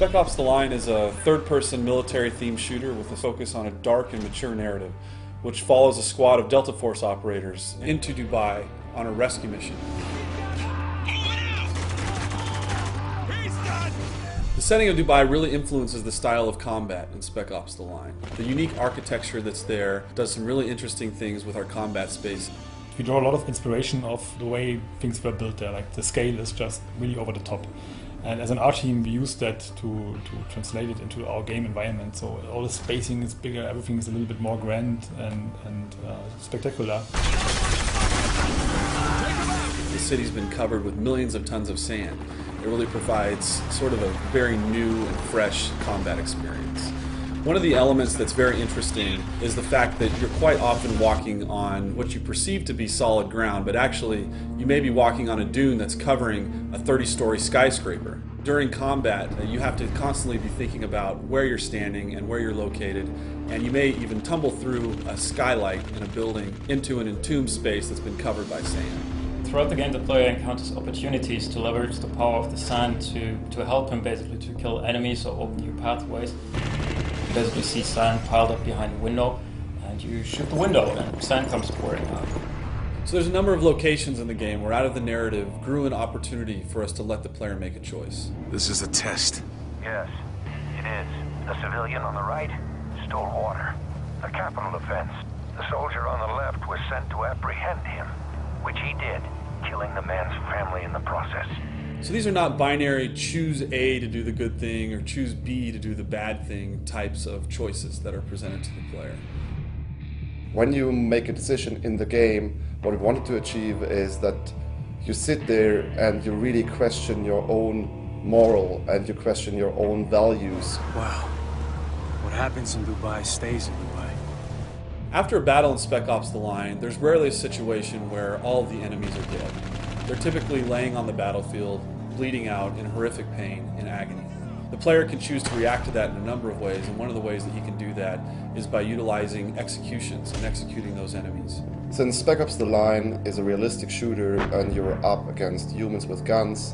Spec Ops: The Line is a third-person military-themed shooter with a focus on a dark and mature narrative, which follows a squad of Delta Force operators into Dubai on a rescue mission. The setting of Dubai really influences the style of combat in Spec Ops: The Line. The unique architecture that's there does some really interesting things with our combat space. We draw a lot of inspiration of the way things were built there, like the scale is just really over the top. And as an art team, we use that to translate it into our game environment. So all the spacing is bigger, everything is a little bit more grand and spectacular. The city's been covered with millions of tons of sand. It really provides sort of a very new and fresh combat experience. One of the elements that's very interesting is the fact that you're quite often walking on what you perceive to be solid ground, but actually you may be walking on a dune that's covering a 30-story skyscraper. During combat, you have to constantly be thinking about where you're standing and where you're located, and you may even tumble through a skylight in a building into an entombed space that's been covered by sand. Throughout the game, the player encounters opportunities to leverage the power of the sand to help him basically to kill enemies or open new pathways. You basically see sand piled up behind a window, and you shoot the window, and sand comes pouring out. So there's a number of locations in the game where out of the narrative grew an opportunity for us to let the player make a choice. This is a test. Yes, it is. The civilian on the right stole water. A capital offense. The soldier on the left was sent to apprehend him, which he did, killing the man's family in the process. So these are not binary choose A to do the good thing or choose B to do the bad thing types of choices that are presented to the player. When you make a decision in the game, what we wanted to achieve is that you sit there and you really question your own moral and you question your own values. Wow. What happens in Dubai stays in Dubai. After a battle in Spec Ops: The Line, there's rarely a situation where all of the enemies are dead. They're typically laying on the battlefield, bleeding out in horrific pain and agony. The player can choose to react to that in a number of ways, and one of the ways that he can do that is by utilizing executions and executing those enemies. Since Spec Ops: The Line is a realistic shooter and you're up against humans with guns,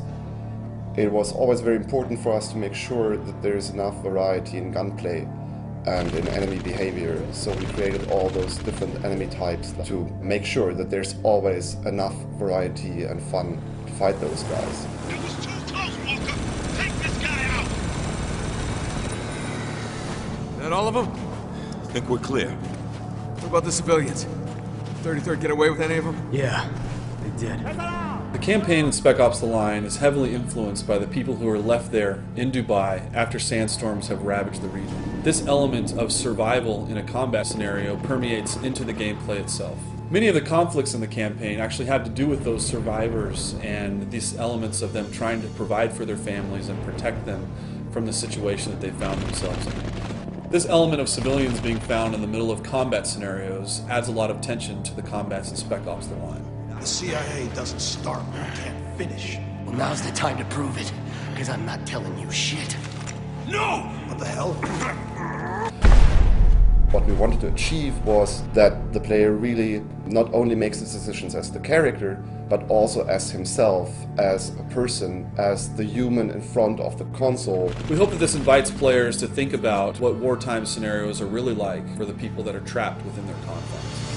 it was always very important for us to make sure that there's enough variety in gunplay and in enemy behavior. So we created all those different enemy types to make sure that there's always enough variety and fun to fight those guys. It was too close, Walker! Take this guy out! Is that all of them? I think we're clear. What about the civilians? 33rd get away with any of them? Yeah, they did. The campaign in Spec Ops: The Line is heavily influenced by the people who are left there in Dubai after sandstorms have ravaged the region. This element of survival in a combat scenario permeates into the gameplay itself. Many of the conflicts in the campaign actually have to do with those survivors and these elements of them trying to provide for their families and protect them from the situation that they found themselves in. This element of civilians being found in the middle of combat scenarios adds a lot of tension to the combats in Spec Ops: The Line. The CIA doesn't start when it can't finish. Well, now's the time to prove it, because I'm not telling you shit. No! What the hell? What we wanted to achieve was that the player really not only makes his decisions as the character, but also as himself, as a person, as the human in front of the console. We hope that this invites players to think about what wartime scenarios are really like for the people that are trapped within their confines.